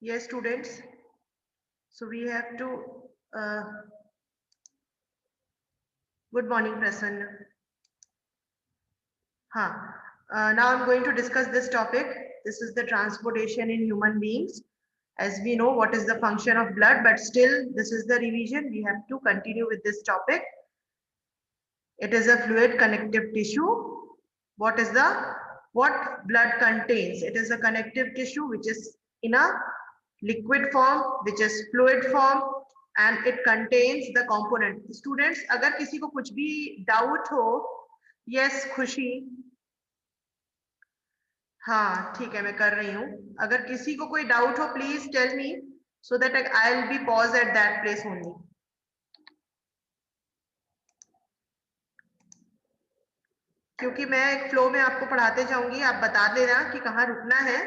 Yes, students. So we have to. Uh, Good morning, Prasanna. Now I'm going to discuss this topic. This is the transportation in human beings. As we know, what is the function of blood, but still, this is the revision. We have to continue with this topic. It is a fluid connective tissue. What blood contains? It is a connective tissue which is in a liquid form, which is fluid form, and it contains the component. Students, अगर किसी को कुछ भी doubt हो, yes, खुशी, हाँ ठीक है, मैं कर रही हूँ. अगर किसी को कोई doubt हो, please tell me so that I'll be pause at that place only. क्योंकि मैं एक फ्लो में आपको पढ़ाते जाऊंगी, आप बता देना कि कहाँ रुकना है.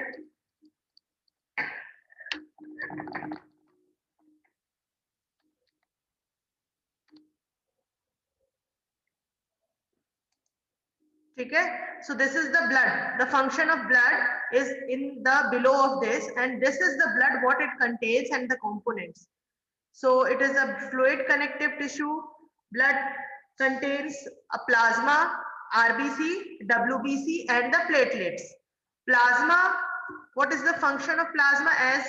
ठीक है. So this is the blood. The function of blood is in the below of this, and this is the blood, what it contains and the components. So it is a fluid connective tissue. Blood contains a plasma, RBC, WBC, and the platelets. Plasma, what is the function of plasma? As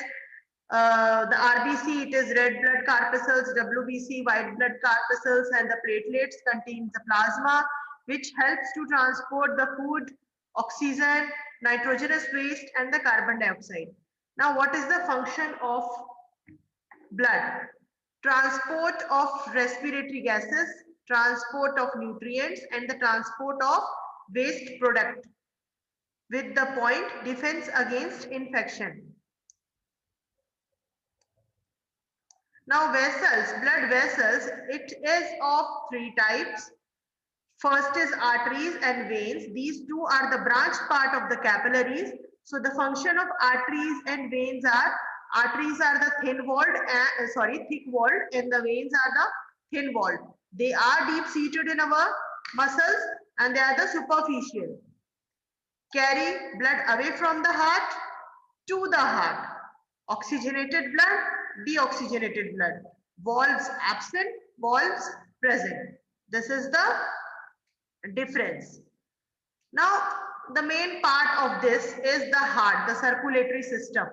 the RBC, it is red blood corpuscles, WBC, white blood corpuscles, and the platelets contains the plasma, which helps to transport the food, oxygen, nitrogenous waste, and the carbon dioxide. Now, what is the function of blood? Transport of respiratory gases, transport of nutrients, and the transport of waste product, with the point defense against infection. Now vessels, blood vessels, it is of three types. First is arteries and veins. These two are the branch part of the capillaries. So the function of arteries and veins are, arteries are the thick walled, and the veins are the thin walled. They are deep seated in our muscles and they are the superficial. Carry blood away from the heart to the heart. Oxygenated blood, deoxygenated blood. Valves absent, valves present. This is the difference. Now, the main part of this is the heart, the circulatory system.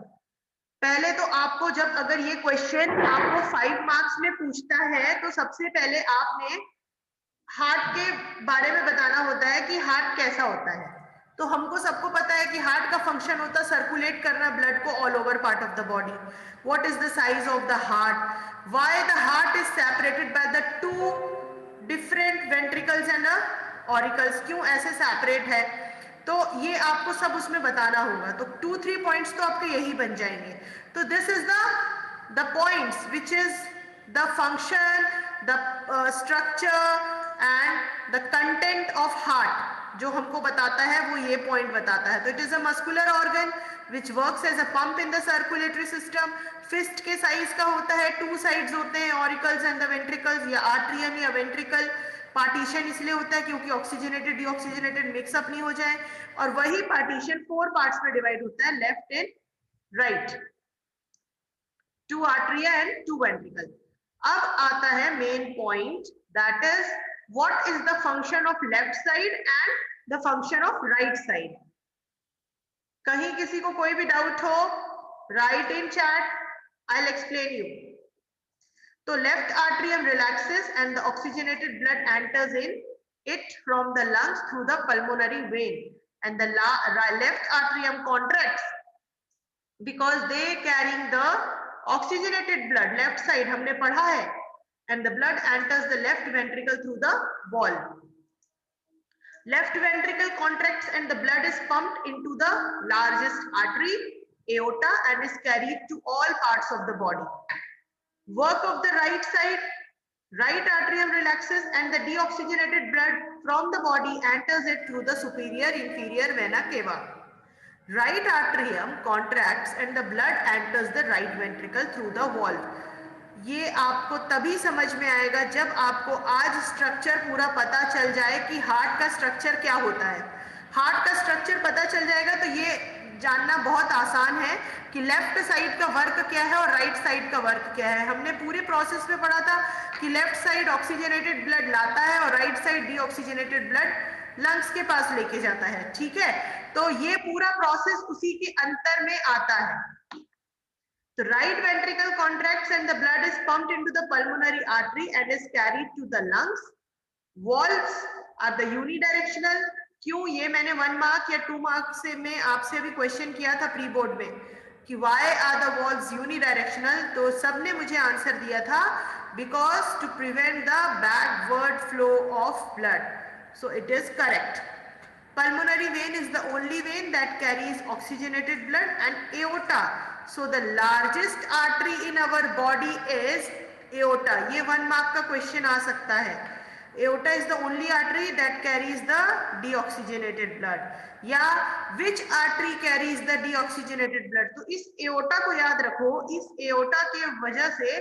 पहले तो आपको जब अगर ये question आपको 5 marks में पूछता है तो सबसे पहले आपने हार्ट के बारे में बताना होता है कि हार्ट कैसा होता है. तो हमको सबको पता है कि हार्ट का फंक्शन होता है सर्कुलेट करना ब्लड को all over part of the body. What is the size of the heart? Why the heart is separated by the two different ventricles and auricles? क्यों ऐसे सेपरेट है? तो ये आपको सब उसमें बताना होगा. तो 2-3 पॉइंट्स तो आपके यही बन जाएंगे. तो this is the points which is the function, the structure and the content of heart जो हमको बताता है, वो ये पॉइंट बताता है. तो it is a muscular organ which works as a pump in the circulatory system. Fist के साइज का होता है, 2 साइड्स होते हैं, ऑरिकल्स एंड द वेंट्रिकल्स, या आर्ट्रियम या वेंट्रिकल. पार्टीशन इसलिए होता है क्योंकि ऑक्सीजनेटेड डीऑक्सीजनेटेड मिक्सअप नहीं हो जाए. और वही पार्टीशन 4 पार्ट्स में डिवाइड होता है, left and right, 2 atria and 2 ventricle. अब आता है main point, that is what is the function of left side and the function of right side. कहीं किसी को कोई भी डाउट हो, write in chat, I'll explain you. तो left atrium relaxes and the oxygenated blood enters in it from the lungs through the pulmonary vein, and the left atrium contracts because they carrying the oxygenated blood. Left side हमने पढ़ा है, and the blood enters the left ventricle through the wall. Left ventricle contracts and the blood is pumped into the largest artery, aorta, and is carried to all parts of the body. Work of the right side, right atrium relaxes and the deoxygenated blood from the body enters it through the superior inferior vena cava. Right atrium contracts and the blood enters the right ventricle through the wall. ये आपको तभी समझ में आएगा जब आपको आज structure पूरा पता चल जाए कि हार्ट का स्ट्रक्चर क्या होता है. हार्ट का स्ट्रक्चर पता चल जाएगा तो ये जानना बहुत आसान है कि लेफ्ट साइड का वर्क क्या है और राइट साइड का वर्क क्या है। हमने पूरे प्रोसेस में पढ़ा था कि लेफ्ट साइड ऑक्सीजनेटेड ब्लड लाता है और right side deoxygenated blood lungs के पास लेके जाता है, ठीक है। तो ये पूरा प्रोसेस उसी के अंतर में आता है। The right ventricle contracts and the blood is pumped into the pulmonary artery and is carried to the lungs. Valves are the unidirectional. क्यों, ये मैंने 1 मार्क या 2 मार्क से में आपसे भी क्वेश्चन किया था प्री बोर्ड में कि why are the valves unidirectional, तो सबने मुझे आंसर दिया था because to prevent the backward flow of blood. So it is correct. Pulmonary vein is the only vein that carries oxygenated blood, and aorta. So the largest artery in our body is aorta. ये 1 mark का question आ सकता है। Aorta is the only artery that carries the deoxygenated blood. या which artery carries the deoxygenated blood? तो इस aorta को याद रखो। इस aorta के वजह से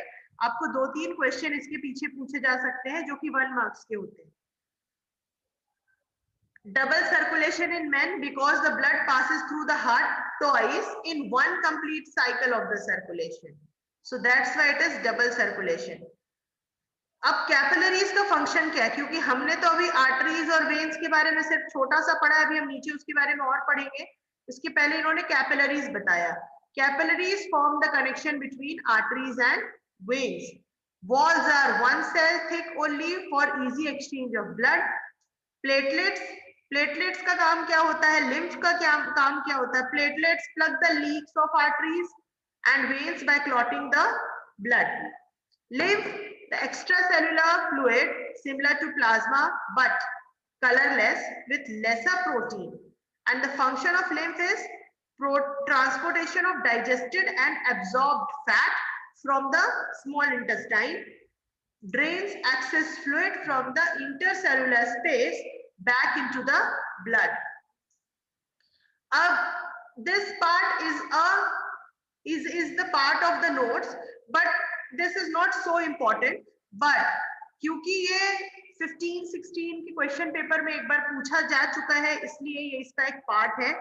आपको 2-3 क्वेश्चन इसके पीछे पूछे जा सकते हैं जो कि 1 मार्क्स के होते हैं। Double circulation in men because the blood passes through the heart twice in one complete cycle of the circulation. So that's why it is double circulation. अब कैपिलरीज का फंक्शन क्या है, क्योंकि हमने तो अभी आर्टरीज और वेन्स के बारे में सिर्फ छोटा सा पढ़ा है, अभी हम नीचे उसके बारे में और पढ़ेंगे। इसके पहले इन्होंने कैपिलरीज बताया। Capillaries form the connection between arteries and veins. Walls are 1 cell thick only for easy exchange of blood. Platelets का काम क्या होता है, लिम्फ का क्या काम क्या होता है? Platelets plug the leaks of arteries and veins by clotting the blood. Lymph, the extracellular fluid similar to plasma but colorless with lesser protein, and the function of lymph is transportation of digested and absorbed fat from the small intestine, drains excess fluid from the intercellular space back into the blood. This part is the part of the notes, but this is not so important. But क्योंकि ये 15-16 के question paper में एक बार पूछा जा चुका है, इसलिए ये इसका एक पार्ट है।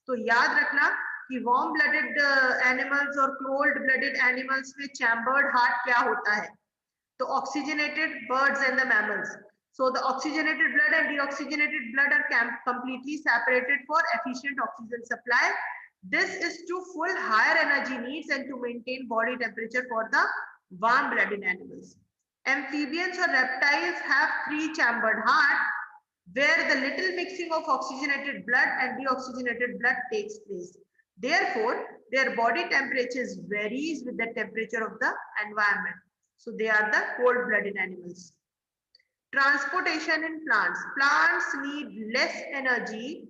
तो याद रखना कि वार्म ब्लडेड एनिमल्स और कोल्ड ब्लडेड एनिमल्स में चैम्बर्ड हार्ट क्या होता है। तो oxygenated birds and the mammals. So the oxygenated blood and deoxygenated blood are completely separated for efficient oxygen supply. This is to full higher energy needs and to maintain body temperature for the warm blooded animals. Amphibians or reptiles have 3 chambered heart where the little mixing of oxygenated blood and deoxygenated blood takes place. Therefore, their body temperatures varies with the temperature of the environment. So they are the cold-blooded animals. Transportation in plants. Plants need less energy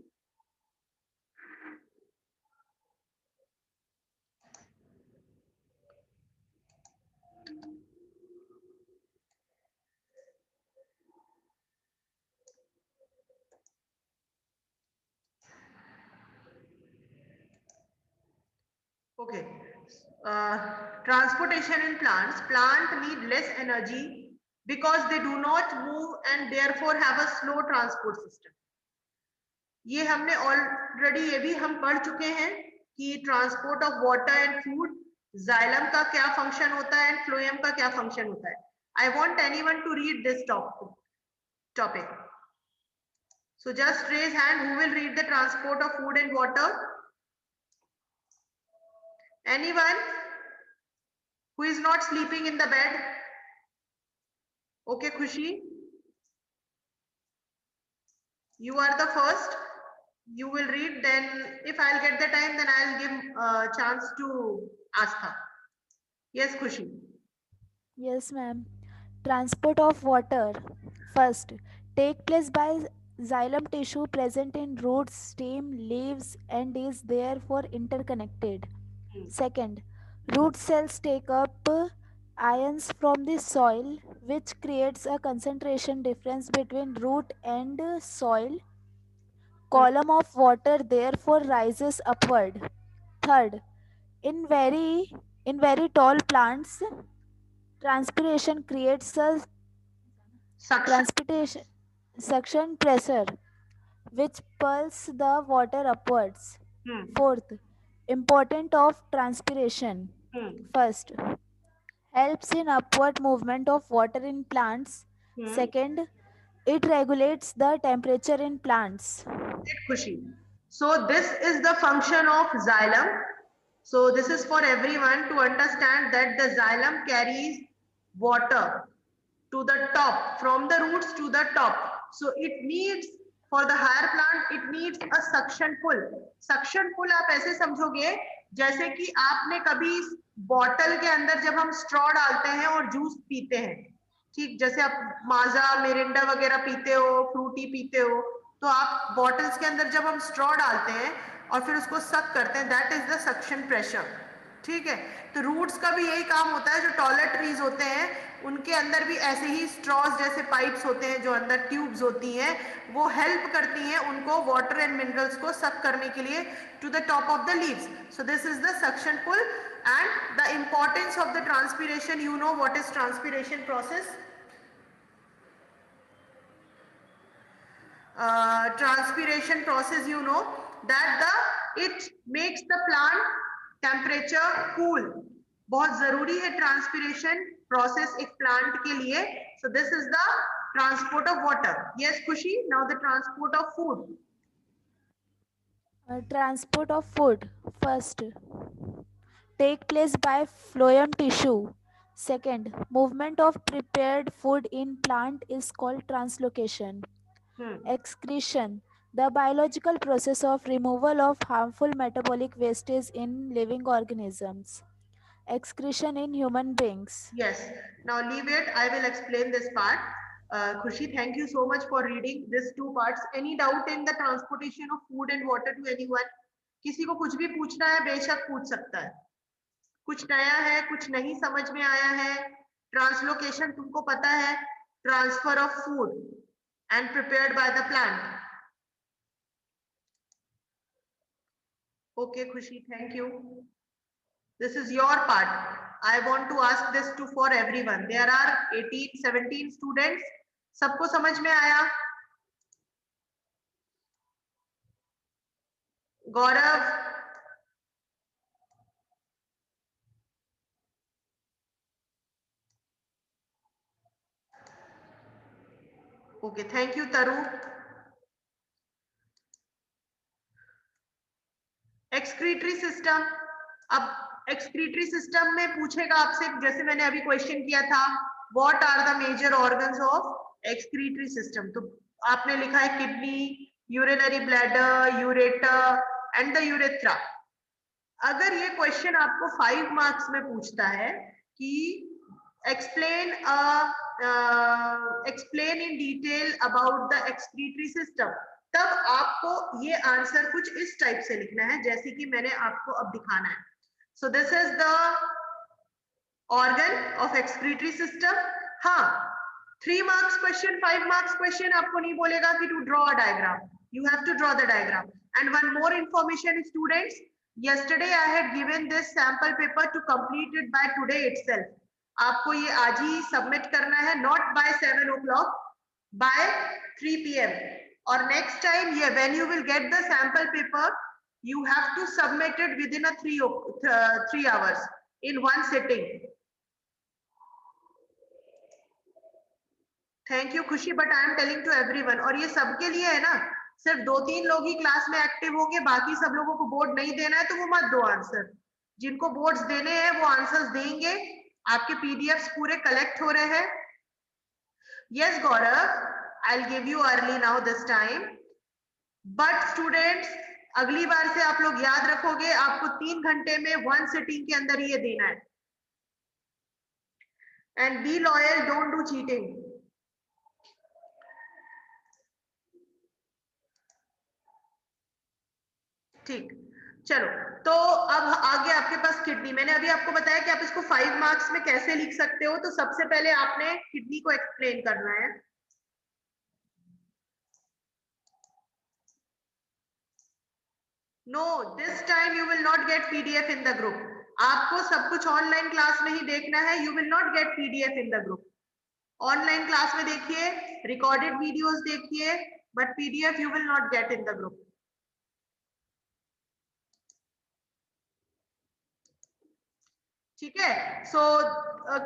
Okay. Transportation in plants. Plant need less energy because they do not move and therefore have a slow transport system. ये हमने already ये भी हम पढ़ चुके हैं कि transport of water and food, xylem का क्या फंक्शन होता है एंड फ्लोएम का क्या फंक्शन होता है. I want anyone to read this topic. So just raise hand who will read the transport of food and water. Anyone who is not sleeping in the bed? Okay, Khushi, you are the first. You will read, then if I'll get the time, then I'll give a chance to Astha. Yes, Khushi. Yes, ma'am. Transport of water. First, take place by xylem tissue present in roots, stem, leaves, and is therefore interconnected. Second, root cells take up ions from the soil, which creates a concentration difference between root and soil. Column of water therefore rises upward. Third, in very tall plants, transpiration creates a Suction. transpiration suction pressure which pulls the water upwards. Hmm. Fourth, Important of transpiration. First, helps in upward movement of water in plants. Second, it regulates the temperature in plants. Khushi. So this is the function of xylem. So this is for everyone to understand that the xylem carries water to the top, from the roots to the top. So it needs, for the higher plant, it needs a suction pull. Suction pull आप ऐसे समझोगे जैसे कि आपने कभी bottle के अंदर जब हम स्ट्रॉ डालते हैं और जूस पीते हैं, ठीक, जैसे आप माजा मिरिंडा वगैरह पीते हो, फ्रूटी पीते हो, तो आप बॉटल्स के अंदर जब हम स्ट्रॉ डालते हैं और फिर उसको सक करते हैं, that is the suction pressure. ठीक है, तो रूट्स का भी यही काम होता है। जो टॉलर ट्रीज होते हैं उनके अंदर भी ऐसे ही स्ट्रॉज जैसे पाइप्स होते हैं, जो अंदर ट्यूब्स होती हैं, वो हेल्प करती हैं उनको वाटर एंड मिनरल्स को सक करने के लिए to the top of the leaves. So this is the suction pull and the importance of the transpiration. You know what is transpiration process? Transpiration process, you know that it makes the plant temperature cool. बहुत जरूरी है transpiration process एक plant के लिए। So this is the transport of water. Yes Khushi, now the transport of food. Transport of food. First, take place by phloem tissue. Second, movement of prepared food in plant is called translocation. Excretion, the biological process of removal of harmful metabolic wastage in living organisms. Excretion in human beings. Yes, now leave it, I will explain this part. Khushi, thank you so much for reading these two parts. Any doubt in the transportation of food and water to anyone? किसी को कुछ भी पूछना है बेशक पूछ सकता है। कुछ नया है, कुछ नहीं समझ में आया है? ट्रांसलोकेशन तुमको पता है, transfer of food and prepared by the plant. Okay Khushi, thank you. This is your part. I want to ask this to for everyone. There are 18, 17 students. सबको समझ में आया? Gaurav, okay thank you Taru. Excretory system, अब excretory system में पूछेगा आपसे, जैसे मैंने अभी क्वेश्चन किया था, what are the major organs of excretory system? तो आपने लिखा है kidney, urinary bladder, ureter and the urethra. अगर ये क्वेश्चन आपको 5 मार्क्स में पूछता है कि explain in detail about the excretory system, तब आपको ये आंसर कुछ इस टाइप से लिखना है जैसे कि मैंने आपको अब दिखाना है। सो this is the organ of excretory system. हाँ, 3 मार्क्स क्वेश्चन, 5 मार्क्स क्वेश्चन आपको नहीं बोलेगा कि to draw a diagram, you have to draw the diagram. And one more information students, yesterday I had given this sample paper to complete it by today itself. आपको ये आज ही submit करना है, not by 7 o'clock, by 3 p.m. और next time, yeah, when you will get the sample paper, you have to submit it within a 3 hours in one sitting. Thank you खुशी, but I am telling to everyone, और ये सबके लिए है ना, सिर्फ 2-3 लोग ही क्लास में एक्टिव होंगे, बाकी सब लोगों को बोर्ड नहीं देना है तो वो मत दो आंसर। जिनको बोर्ड्स देने हैं वो आंसर्स देंगे। आपके पीडीएफ्स पूरे कलेक्ट हो रहे हैं। Yes Gaurav, I will give you early now this time, but students अगली बार से आप लोग याद रखोगे, आपको 3 घंटे में 1 सिटिंग के अंदर ये देना है। And be loyal, don't do cheating. ठीक, चलो, तो अब आगे आपके पास किडनी। मैंने अभी आपको बताया कि आप इसको 5 मार्क्स में कैसे लिख सकते हो, तो सबसे पहले आपने किडनी को एक्सप्लेन करना है। No, this time you will not get PDF in the group. आपको सब कुछ ऑनलाइन क्लास में ही देखना है। You will not get PDF in the group. Online class में देखिए, रिकॉर्डेड वीडियोस देखिए, but PDF you will not get in the group. ठीक है. So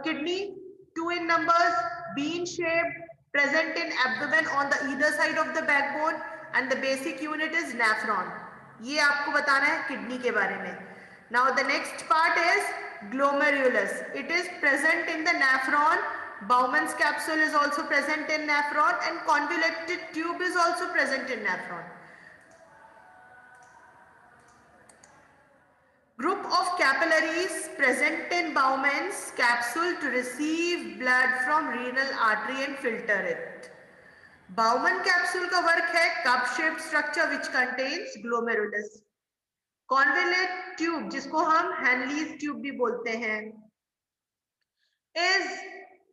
kidney, two in numbers, bean shaped, present in abdomen on the either side of the backbone, and the basic unit is nephron. ये आपको बताना है kidney के बारे में. Now the next part is glomerulus. It is present in the nephron. Bowman's capsule is also present in nephron, and convoluted tube is also present in nephron. Group of capillaries present in Bowman's capsule to receive blood from renal artery and filter it. Bowman capsule का work है cup shaped structure which contains glomerulus. Convolute tube जिसको हम Henle's tube भी बोलते हैं is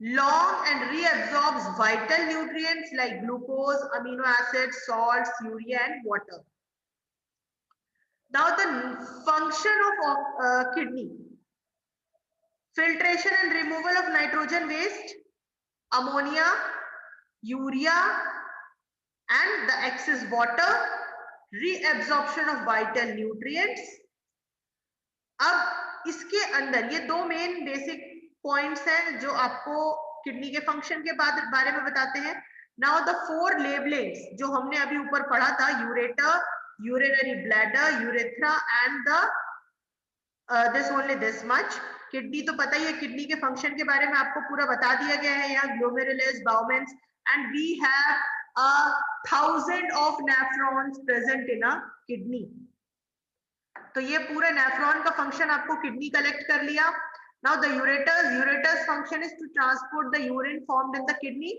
long and reabsorbs vital nutrients like glucose, amino acids, salts, urea and water. Now the function of kidney: filtration and removal of nitrogen waste, ammonia, urea and the excess water, reabsorption of vital nutrients. अब इसके अंदर ये दो main basic points हैं जो आपको kidney के function के बारे में बताते हैं. नाउ द फोर लेबलिंग्स जो हमने अभी ऊपर पढ़ा था, ureter, urinary bladder, urethra and the this only this much. Kidney तो पता ही है, किडनी के फंक्शन के बारे में आपको पूरा बता दिया गया है यहाँ. Glomerulus, Bowman's and we have 1000 of nephrons present in a kidney. तो ये पूरा नेफ्रॉन का फंक्शन आपको किडनी कलेक्ट कर लिया. Now the ureters function is to transport the urine formed in the kidney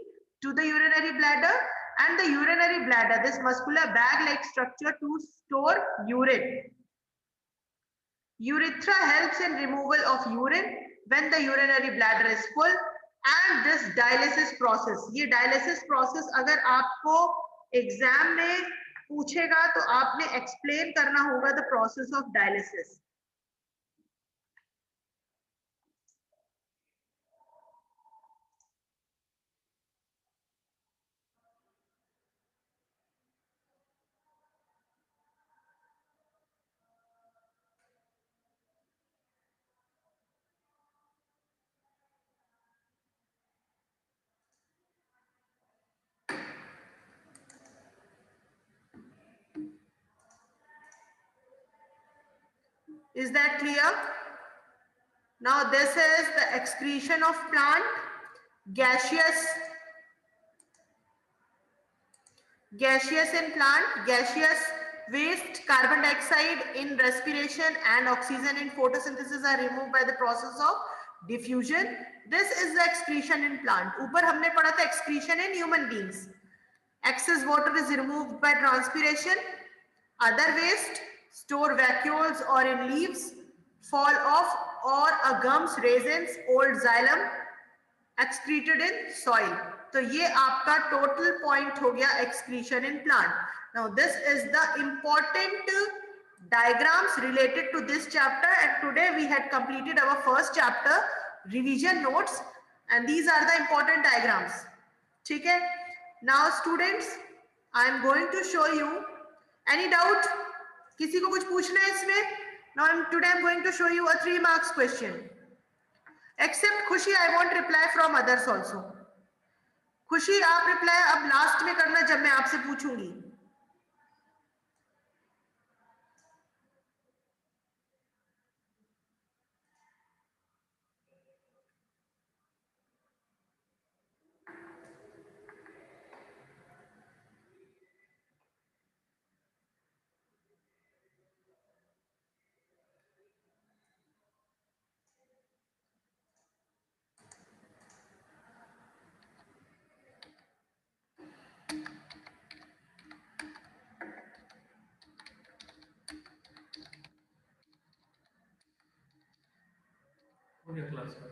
to the urinary bladder, and the urinary bladder, this muscular bag like structure to store urine. Urethra helps in removal of urine when the urinary bladder is full, and this dialysis process, ये dialysis process अगर आपको exam में पूछेगा तो आपने explain करना होगा the process of dialysis. Is that clear? Now this is the excretion of plant, gaseous in plant, gaseous waste, carbon dioxide in respiration and oxygen in photosynthesis are removed by the process of diffusion. This is the excretion in plant. ऊपर हमने पढ़ा था excretion in human beings. Excess water is removed by transpiration. Other waste, store vacuoles or in leaves, fall off or a gums, raisins, old xylem, excreted in soil. तो ये आपका total point हो गया excretion in plant. Now this is the important diagrams related to this chapter, and today we had completed our first chapter revision notes, and these are the important diagrams. ठीक है? Now students, I am going to show you. Any doubt? किसी को कुछ पूछना है इसमें? Now today I am going to show you a 3 marks question. Except खुशी, I want reply from others also. खुशी, आप रिप्लाई अब लास्ट में करना जब मैं आपसे पूछूंगी. क्लास में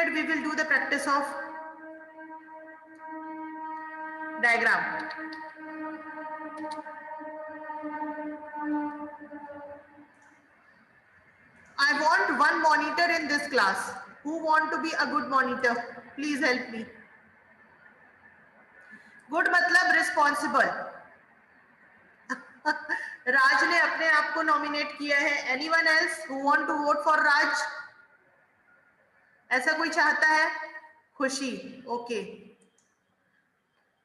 period we will do the practice of diagram. I want one monitor in this class. Who want to be a good monitor? Please help me. Good मतलब responsible. राज ने अपने आप को नॉमिनेट किया है. Anyone else who want to vote for Raj? ऐसा कोई चाहता है? खुशी. Okay.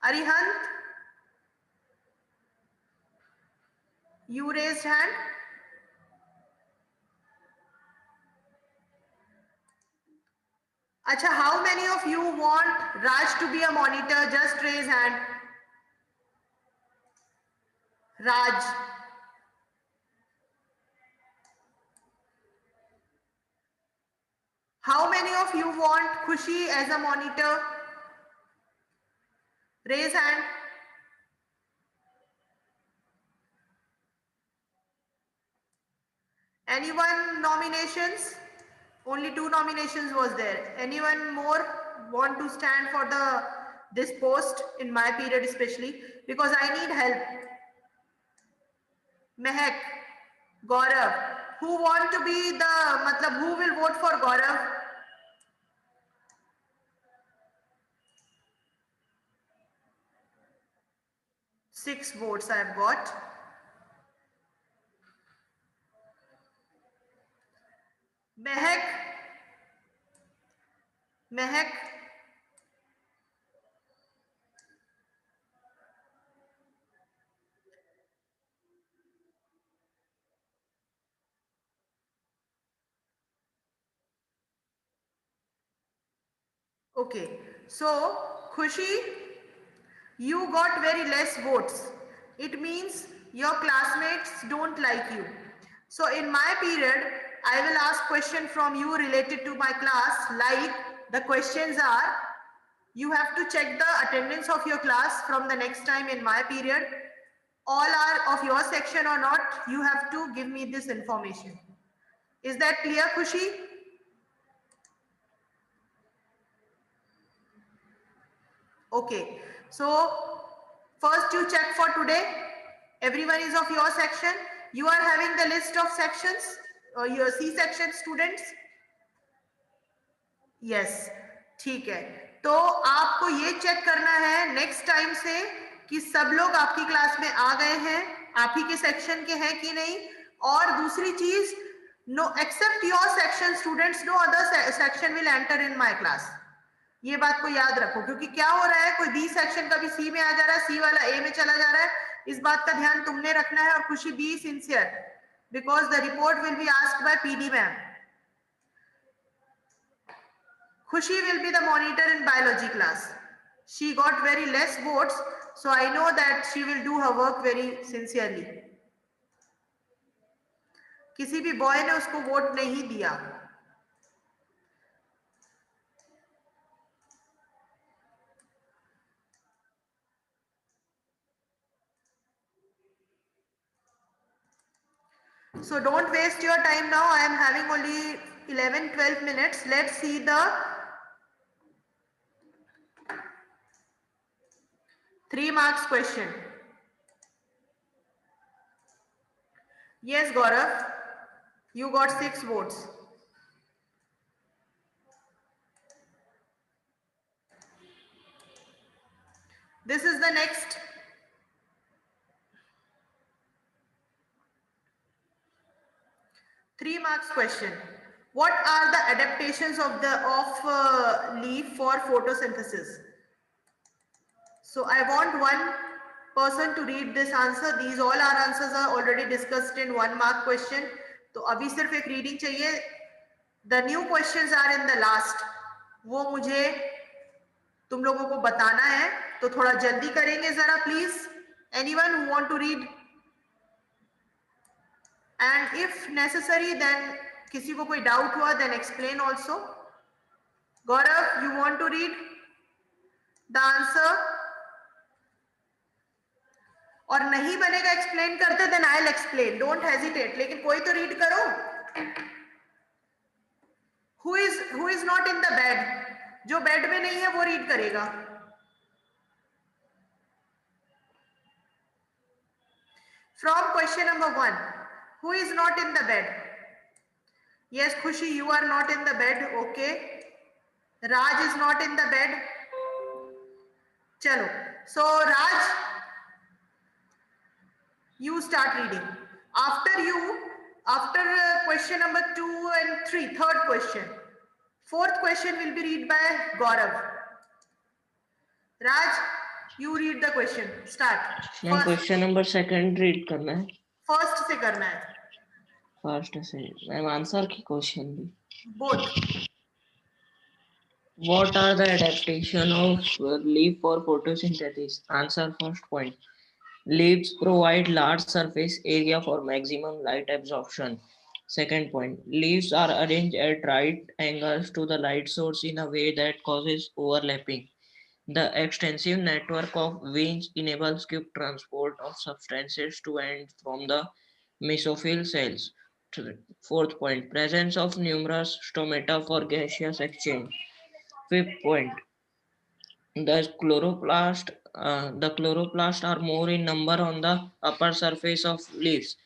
Arihant? You raised hand. Acha, how many of you want Raj to be a monitor? Just raise hand. Raj. How many of you want Khushi as a monitor? Raise hand. Anyone nominations? Only 2 nominations was there. Anyone more want to stand for this post in my period especially? Because I need help. Mehak, Gaurav. Who want to be who will vote for Gaurav? Six votes I have got. Mehak. Okay, so Khushi, you got very less votes. It means your classmates don't like you. So in my period, I will ask question from you related to my class. Like the questions are, you have to check the attendance of your class from the next time in my period. All are of your section or not, you have to give me this information. Is that clear, Khushi? Okay, so first you check for today. Everyone is of your section. You are having the list of sections, or your C section students. Yes, ठीक है. तो आपको ये check करना है next time से कि सब लोग आपकी क्लास में आ गए हैं, आप ही के सेक्शन के हैं कि नहीं. और दूसरी चीज, no except your section students, no other section will enter in my class. ये बात को याद रखो, क्योंकि क्या हो रहा है, कोई बी सेक्शन का भी सी में आ जा रहा है, सी वाला ए में चला जा रहा है. इस बात का ध्यान तुमने रखना है. और खुशी, be sincere, because the report will be asked by PD ma'am. Khushi will be the monitor in biology class. She got very less votes, so I know that she will do her work very sincerely. किसी भी boy ने उसको vote नहीं दिया. So don't waste your time now. I am having only 11-12 minutes. Let's see the 3 marks question. Yes, Gaurav, you got 6 votes. This is the next. Three marks question. What are the adaptations of leaf for photosynthesis? So I want one person to read this answer. These all our answers are already discussed in 1 mark question. तो अभी सिर्फ एक reading चाहिए. The new questions are in the last. वो मुझे तुम लोगों को बताना है, तो थोड़ा जल्दी करेंगे जरा please. Anyone who want to read? And if necessary, then किसी को कोई doubt हुआ, then explain also. Gaurav, you want to read the answer? और नहीं बनेगा explain करते, then I'll explain. Don't hesitate. लेकिन कोई तो read करो. who is not in the bed? जो बेड में नहीं है वो रीड करेगा. From question number 1, who is not in the bed? Yes, Khushi, you are not in the bed. Okay. Raj is not in the bed. Chalo. So Raj, you start reading. After question number 2 and 3, third question. Fourth question will be read by Gaurav. Raj, you read the question. Start. Ma'am question number second read करना है. First से करना है. First से ma'am answer की question भी. Both. What are the adaptation of leaf for photosynthesis? Answer first point. Leaves provide large surface area for maximum light absorption. Second point. Leaves are arranged at right angles to the light source in a way that causes overlapping. The extensive network of veins enables quick transport of substances to and from the mesophyll cells. Fourth point. Presence of numerous stomata for gaseous exchange. Fifth point. The chloroplasts are more in number on the upper surface of leaves.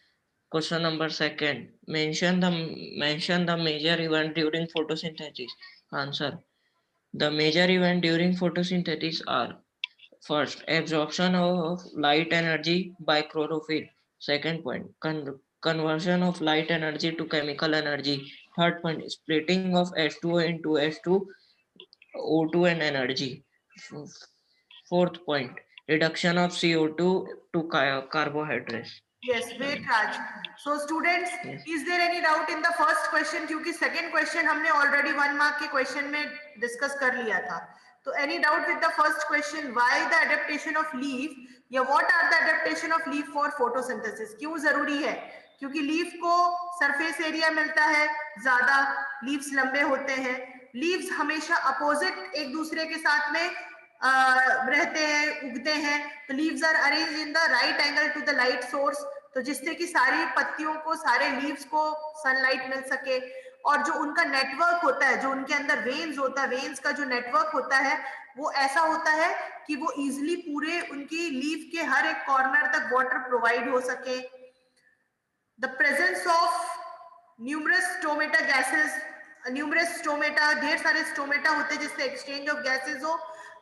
Question number second. Mention the major event during photosynthesis. Answer. The major event during photosynthesis are: first, absorption of light energy by chlorophyll. Second point, conversion of light energy to chemical energy. Third point, splitting of H2O into H2, O2 and energy. Fourth point, reduction of CO2 to carbohydrates. Yes, wait Raj. So students, Yes. is there any doubt in the first question? क्योंकि second question हमने already 1 mark के question में discuss कर लिया था. तो any doubt with the first question? Why the adaptation of leaf? या what are the adaptation of leaf for photosynthesis? क्यों जरूरी है? क्योंकि leaf को surface area मिलता है ज्यादा, leaves लंबे होते हैं, leaves हमेशा opposite एक दूसरे के साथ में रहते हैं, उगते हैं. तो leaves are arrange in the right angle to the light source, तो जिससे कि सारी पत्तियों को, सारे लीव्स को सनलाइट मिल सके. और जो उनका नेटवर्क होता है, जो उनके अंदर वेन्स होता है, वेन्स का जो नेटवर्क होता है वो ऐसा होता है कि वो इजिली पूरे उनकी लीफ के हर एक कॉर्नर तक वाटर प्रोवाइड हो सके. The presence of numerous stomata gases, numerous stomata, ढेर सारे स्टोमेटा होते हैं जिससे एक्सचेंज ऑफ गैसेस हो.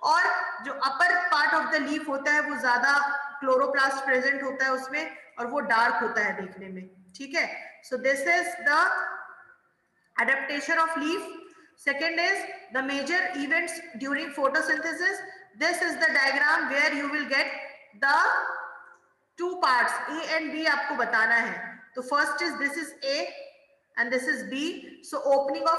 और जो upper part of the leaf होता है वो ज्यादा क्लोरोप्लास्ट प्रेजेंट होता है उसमें, और वो डार्क होता है देखने में. ठीक है. सो this is the adaptation of leaf. Second is the major events during photosynthesis. This is the diagram where you will get the two parts, A and B आपको बताना है. तो first is, this is A and this is B. So opening of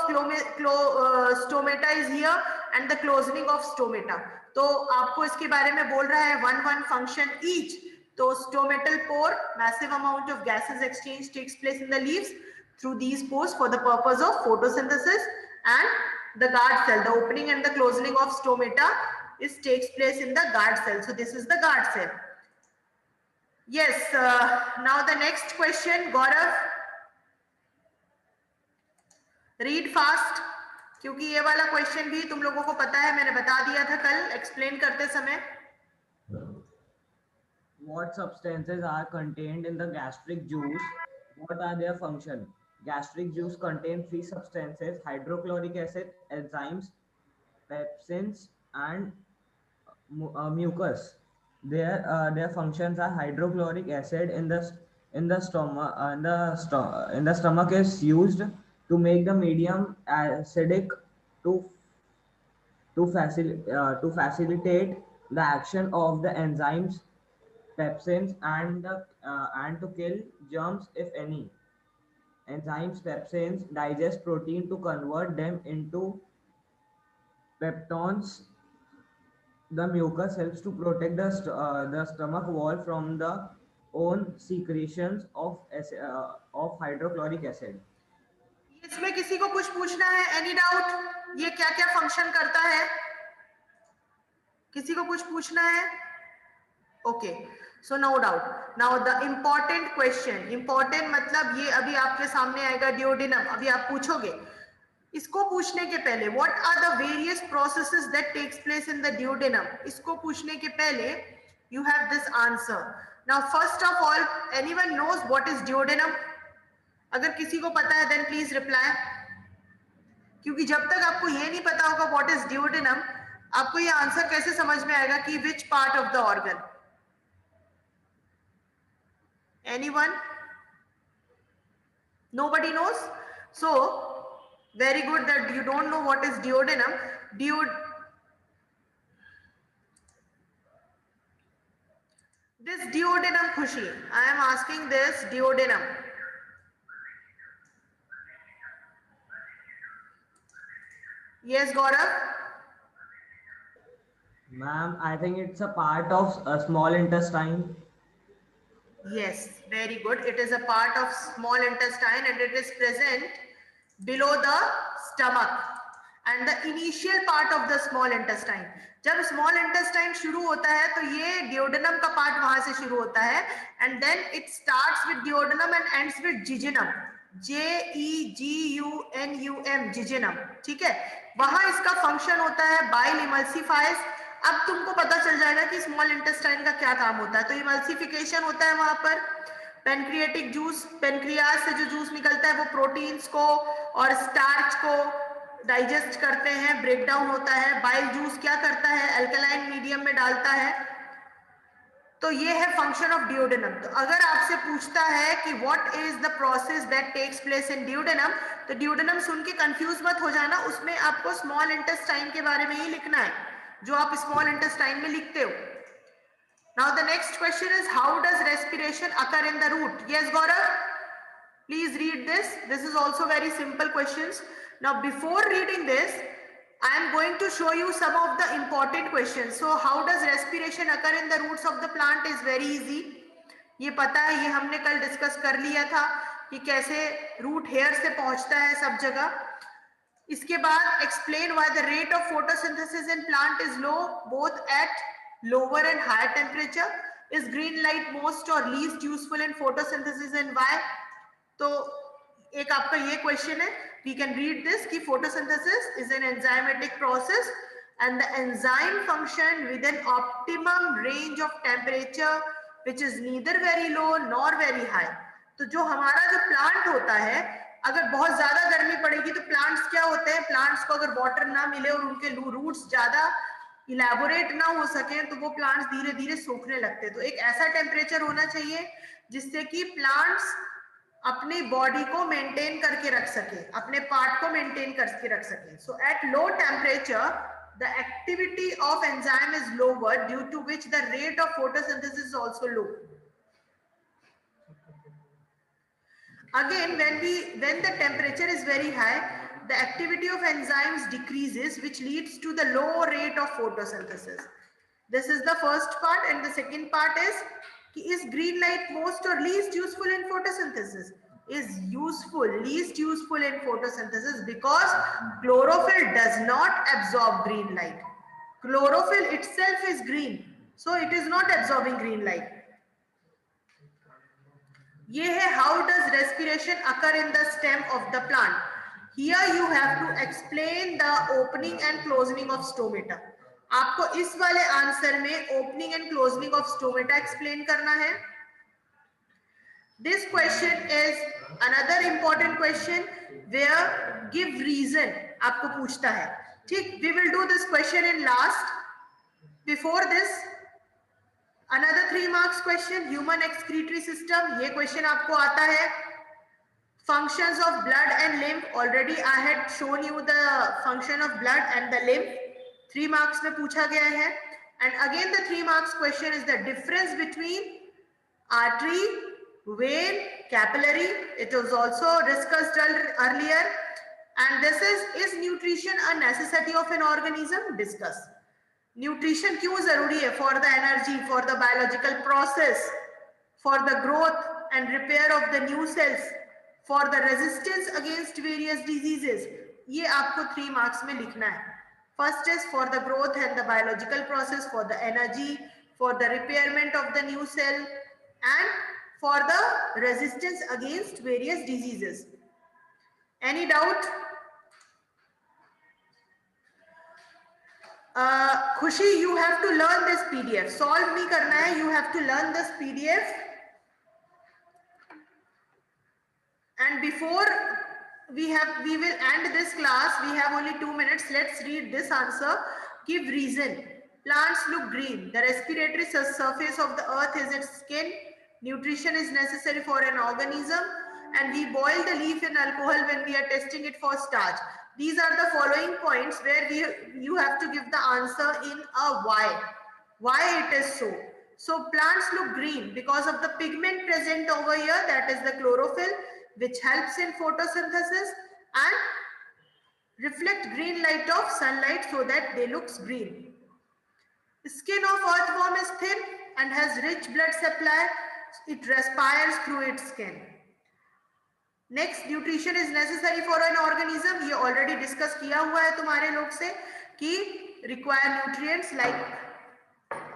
stomata is here and the closing of stomata. तो आपको इसके बारे में बोल रहा है 1 function each. तो stomatal pore, massive amount of gases exchange takes place in the leaves through these pores for the purpose of photosynthesis. And the guard cell, the opening and the closing of stomata takes place in the guard cell. So this is the guard cell. Yes. Now the next question, Gaurav, read fast, क्योंकि ये वाला question भी तुम लोगों को पता है, मैंने बता दिया था कल एक्सप्लेन करते समय. What substances are contained in the gastric juice? What are their function? Gastric juice contains 3 substances: hydrochloric acid, enzymes, pepsins, and mucus. Their functions are: hydrochloric acid in the stomach is used to make the medium acidic to facilitate the action of the enzymes, pepsins, and to kill germs if any. Enzymes, pepsins digest protein to convert them into peptones. The mucus helps to protect the stomach wall from the own secretions of hydrochloric acid. इसमें किसी को कुछ पूछना है? Any doubt? ये क्या क्या function करता है? किसी को कुछ पूछना है? Okay. So no doubt. Now the important question, important मतलब ये अभी आपके सामने आएगा, डिओडिनम. अभी आप पूछोगे इसको पूछने के पहले what are the various processes that takes place in the duodenum, इसको पूछने के पहले you have this answer. Now first of all, anyone knows what is duodenum? अगर किसी को पता है देन प्लीज रिप्लाई, क्योंकि जब तक आपको ये नहीं पता होगा व्हाट इज ड्यूडेनम, आपको ये आंसर कैसे समझ में आएगा कि which part of the organ? Anyone? Nobody knows? So very good that you don't know what is duodenum. This duodenum, Khushi, I am asking this duodenum. Yes, Gaurav? Ma'am, I think it's a part of a small intestine. Yes, very good. It is a part of small intestine and it is present below the stomach and the initial part of the small intestine. जब small intestine शुरू होता है तो ये duodenum का part वहां से शुरू होता है and then it starts with duodenum and ends with jejunum. Jejunum, jejunum. ठीक है, वहां इसका फंक्शन होता है bile emulsifies. अब तुमको पता चल जाएगा कि स्मॉल इंटेस्टाइन का क्या काम होता है. तो इमल्सिफिकेशन होता है वहां पर, पेनक्रिएटिक जूस, पेनक्रियाज से जो जूस निकलता है वो प्रोटीन्स को और स्टार्च को डाइजेस्ट करते हैं, ब्रेक डाउन होता है. बाइल जूस क्या करता है, अल्कलाइन मीडियम में डालता है. तो ये है फंक्शन ऑफ ड्यूडेनम. तो अगर आपसे पूछता है कि what is the process that takes place in duodenum, तो ड्यूडेनम सुन के कंफ्यूज मत हो जाना, उसमें आपको स्मॉल इंटेस्टाइन के बारे में ही लिखना है जो आप स्मॉल इंटेस्टाइन में लिखते हो. Now the next question is, how does respiration occur in the root? Yes, Gaurav, please read this. This is also very simple questions. Now before reading this, I am going to show you some of the important questions. So how does respiration occur in the roots of the plant is very easy. ये पता है, ये हमने कल discuss कर लिया था कि कैसे रूट हेयर से पहुंचता है सब जगह. इसके बाद explain why the rate of photosynthesis in plant is low both at lower and higher temperature. Is green light most or least useful in photosynthesis and why? तो एक आपका ये क्वेश्चन है, we can read this कि photosynthesis is an enzymatic process and the enzyme function with an optimum range of temperature which is neither very low nor very high. तो जो हमारा जो प्लांट होता है, अगर बहुत ज्यादा गर्मी पड़ेगी तो प्लांट्स क्या होते हैं, प्लांट्स को अगर वाटर ना मिले और उनके रूट्स ज्यादा इलेबोरेट ना हो सके तो वो प्लांट्स धीरे धीरे सूखने लगते हैं. तो एक ऐसा टेम्परेचर होना चाहिए जिससे कि प्लांट्स अपनी बॉडी को मेंटेन करके रख सके, अपने पार्ट को मेंटेन करके रख सके. So at low temperature the activity of enzyme is lower due to which the rate of photosynthesis is also low. Again, when the temperature is very high, the activity of enzymes decreases, which leads to the low rate of photosynthesis. This is the first part, and the second part is green light most or least useful in photosynthesis? Is least useful in photosynthesis because chlorophyll does not absorb green light. Chlorophyll itself is green, so it is not absorbing green light. ये है how does respiration occur in the stem of the plant. Here you have to explain the opening and closing of stomata. आपको इस वाले answer में opening and closing of stomata explain करना है. This question is another important question where give reason आपको पूछता है. ठीक, we will do this question in last. Before this, another 3 marks question, human excretory system. ये question आपको आता है. Functions of blood and lymph, already I had shown you the function of blood and the lymph. 3 marks में पूछा गया है. And again the 3 marks question is the difference between artery, vein, capillary. It was also discussed earlier. And this is nutrition a necessity of an organism? Discuss. Nutrition क्यों जरूरी है? For the energy, for the biological process, for the growth and repair of the new cells, for the resistance against various diseases. ये आपको 3 marks में लिखना है. First is for the growth and the biological process, for the energy, for the repairment of the new cell and for the resistance against various diseases. Any doubt? Khushi, you have to learn this PDF. Solve नहीं करना है. You have to learn this PDF. And before we will end this class. We have only 2 minutes. Let's read this answer. Give reason. Plants look green. The respiratory surface of the earth is its skin. Nutrition is necessary for an organism. And we boil the leaf in alcohol when we are testing it for starch. These are the following points where you have to give the answer in a why. Why it is so. So plants look green because of the pigment present over here, that is the chlorophyll, which helps in photosynthesis and reflect green light of sunlight so that they looks green. The skin of earthworm is thin and has rich blood supply. It respires through its skin. Next, nutrition is necessary for an organism. ये already discuss किया हुआ है तुम्हारे लोग से कि require nutrients like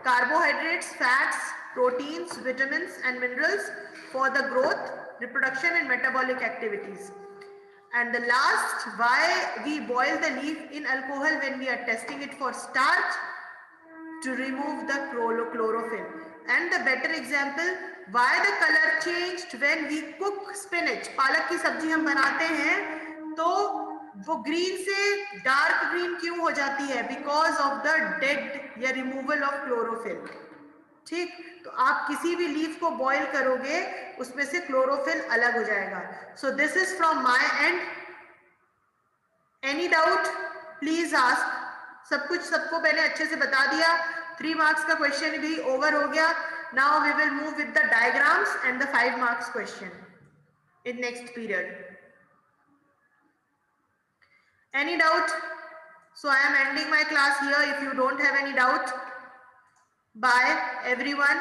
carbohydrates, fats, proteins, vitamins and minerals for the growth, reproduction and metabolic activities. And the last, why we boil the leaf in alcohol when we are testing it for starch, to remove the chlorophyll. And the better example, why the color changed when we cook spinach. पालक की सब्जी हम बनाते हैं तो वो green से dark green क्यों हो जाती है? बिकॉज ऑफ द डेड या रिमूवल ऑफ क्लोरोफिल. ठीक, तो आप किसी भी लीफ को बॉईल करोगे उसमें से क्लोरोफिल अलग हो जाएगा. सो this is from my and. Any doubt please ask. सब कुछ सबको मैंने अच्छे से बता दिया. 3 मार्क्स का क्वेश्चन भी ओवर हो गया. Now we will move with the diagrams and the 5 marks question in next period. Any doubt? So I am ending my class here. If you don't have any doubt, bye everyone.